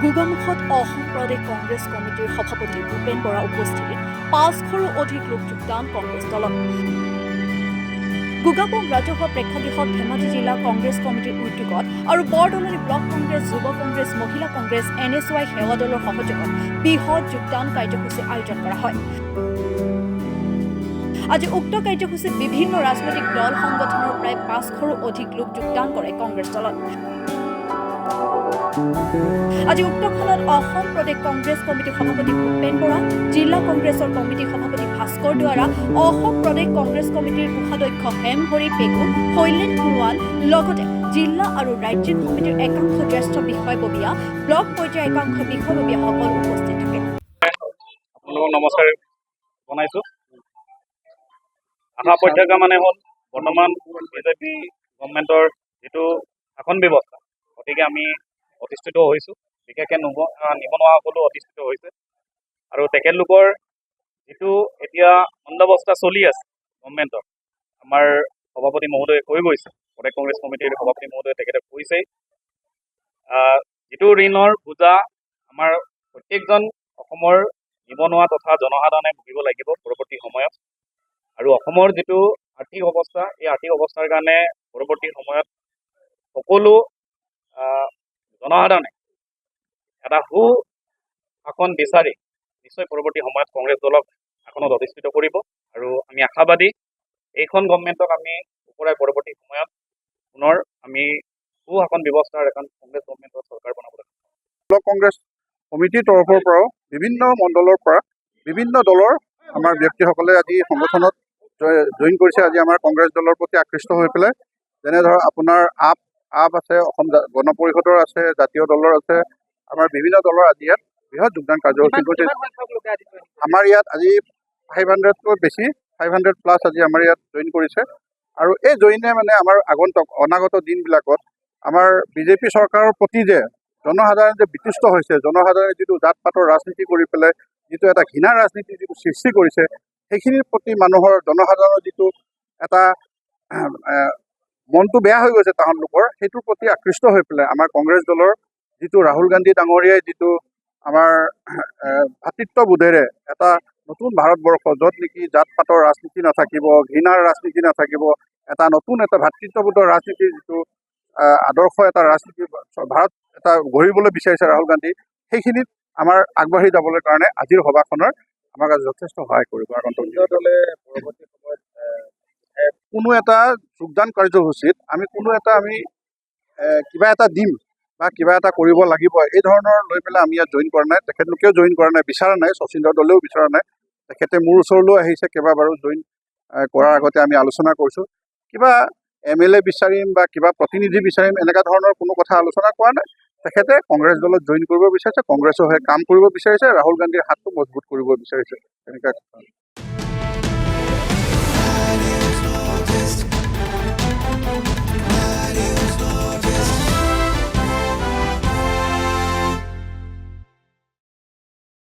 গোগামুখত অসম প্ৰদেশ কংগ্ৰেছ কমিটিৰ সভাপতি ভূপেন বৰা উপস্থিত ৫০০ৰো অধিক লোক যোগদান কংগ্ৰেছ দলত। গোগামুখ ৰাজহুৱা প্ৰেক্ষাগৃহত ধেমাজি জিলা কংগ্ৰেছ কমিটিৰ উদ্যোগত আৰু বৰদলনি ব্লক কংগ্ৰেছ, যুৱ কংগ্ৰেছ, মহিলা কংগ্ৰেছ, NSY সেৱা দলৰ সহযোগত বৃহৎ যোগদান কাৰ্যসূচী আয়োজন কৰা হয়। আজি উক্ত কাৰ্যসূচীত বিভিন্ন ৰাজনৈতিক দল সংগঠনৰ প্ৰায় ৫০০ৰো অধিক লোক যোগদান কৰে কংগ্ৰেছ দলত। আজি উক্তখনত অসম প্ৰদেশ কংগ্ৰেছ কমিটিৰ সভাপতি ভূপেন বৰা, জিলা কংগ্ৰেছৰ কমিটিৰ সভাপতি ভাস্কৰ দুৱাৰা, অসম প্ৰদেশ কংগ্ৰেছ কমিটিৰ কোষাধ্যক্ষ হেমহৰি পেগু, শৈলেন সোণোৱাল, লগতে জিলা আৰু ৰাজ্যিক সমিতিৰ একাংশ জ্যেষ্ঠ বিষয়ববীয়া, ব্লক পৰ্যায়ৰ একাংশ বিষয়ববীয়াসকল উপস্থিত থাকে। আপোনালোকক নমস্কাৰ জনাইছো। আশা প্ৰত্যাশা মানে হ'ল বৰ্তমান বিজেপি গভৰ্ণমেণ্টৰ যিটো শাসন ব্যৱস্থা, গতিকে আমি অধিষ্ঠিত হৈছোঁ। বিশেষকৈ নিবনুৱাসকলো অধিষ্ঠিত হৈছে আৰু তেখেতলোকৰ যিটো এতিয়া মন্দাৱস্থা চলি আছে গভৰ্ণমেণ্টৰ, আমাৰ সভাপতি মহোদয়ে কৈ গৈছে, প্ৰদেশ কংগ্ৰেছ কমিটিৰ সভাপতি মহোদয়ে তেখেতে কৈছেই, যিটো ঋণৰ বোজা আমাৰ প্ৰত্যেকজন অসমৰ নিবনুৱা তথা জনসাধাৰণে ভুগিব লাগিব পৰৱৰ্তী সময়ত। আৰু অসমৰ যিটো আৰ্থিক অৱস্থা, এই আৰ্থিক অৱস্থাৰ কাৰণে পৰৱৰ্তী সময়ত সকলো জনসাধাৰণে এটা শাসন বিচাৰি নিশ্চয় পৰৱৰ্তী সময়ত কংগ্ৰেছ দলক শাসনত অধিষ্ঠিত কৰিব। আৰু আমি আশাবাদী এইখন গভৰ্ণমেণ্টক আমি ওপৰাই পৰৱৰ্তী সময়ত পুনৰ আমি শাসন ব্যৱস্থাৰ এখন কংগ্ৰেছ গভৰ্ণমেণ্টৰ চৰকাৰ বনাবলৈ ব্লক কংগ্ৰেছ কমিটিৰ তৰফৰ পৰাও বিভিন্ন মণ্ডলৰ পৰা বিভিন্ন দলৰ আমাৰ ব্যক্তিসকলে আজি সংগঠনত জইন কৰিছে। আজি আমাৰ কংগ্ৰেছ দলৰ প্ৰতি আকৃষ্ট হৈ পেলাই, যেনে ধৰক আপোনাৰ আপ আছে, অসম গণ পৰিষদৰ আছে, জাতীয় দলৰ আছে, আমাৰ বিভিন্ন দলৰ আজি ইয়াত বৃহৎ যোগদান কাৰ্যসূচী কৰিছে। আমাৰ ইয়াত আজি 500তকৈ বেছি, 500+ আজি আমাৰ ইয়াত জইন কৰিছে। আৰু এই জইনে মানে আমাৰ অনাগত দিনবিলাকত আমাৰ বিজেপি চৰকাৰৰ প্ৰতি যে জনসাধাৰণ যে বিতুষ্ট হৈছে, জনসাধাৰণে যিটো জাত পাতৰ ৰাজনীতি কৰি পেলাই যিটো এটা ঘৃণা ৰাজনীতি যিটো সৃষ্টি কৰিছে, সেইখিনিৰ প্ৰতি জনসাধাৰণৰ যিটো এটা মনটো বেয়া হৈ গৈছে তাহাঁতলোকৰ, সেইটোৰ প্ৰতি আকৃষ্ট হৈ পেলাই আমাৰ কংগ্ৰেছ দলৰ যিটো ৰাহুল গান্ধী ডাঙৰীয়াই যিটো আমাৰ ভাতৃত্ববোধেৰে এটা নতুন ভাৰতবৰ্ষ, য'ত নেকি জাত পাতৰ ৰাজনীতি নাথাকিব, ঘৃণাৰ ৰাজনীতি নাথাকিব, এটা নতুন এটা ভাতৃত্ববোধৰ ৰাজনীতিৰ যিটো আদৰ্শ এটা ৰাজনীতি ভাৰত এটা গঢ়িবলৈ বিচাৰিছে ৰাহুল গান্ধী, সেইখিনিত আমাৰ আগবাঢ়ি যাবলৈ কাৰণে আজিৰ সভাখনৰ আমাক যথেষ্ট সহায় কৰিব। দলে পৰৱৰ্তী সময়ত কোনো এটা যোগদান কাৰ্যসূচীত আমি কিবা এটা দিম বা কিবা এটা কৰিব লাগিব, এই ধৰণৰ লৈ পেলাই আমি ইয়াত জইন কৰা নাই। তেখেতলোকেও জইন কৰা নাই, বিচৰা নাই, শচীন্দ্ৰ দলেও বিচৰা নাই। তেখেতে মোৰ ওচৰলৈও আহিছে কেইবাবাৰো, জইন কৰাৰ আগতে আমি আলোচনা কৰিছোঁ। কিবা MLA বিচাৰিম বা কিবা প্ৰতিনিধি বিচাৰিম, এনেকুৱা ধৰণৰ কোনো কথা আলোচনা কৰা নাই। তেখেতে কংগ্ৰেছ দলত জইন কৰিব বিচাৰিছে, কংগ্ৰেছৰ হৈ কাম কৰিব বিচাৰিছে, ৰাহুল গান্ধীৰ হাতটো মজবুত কৰিব বিচাৰিছে, তেনেকুৱা কথা।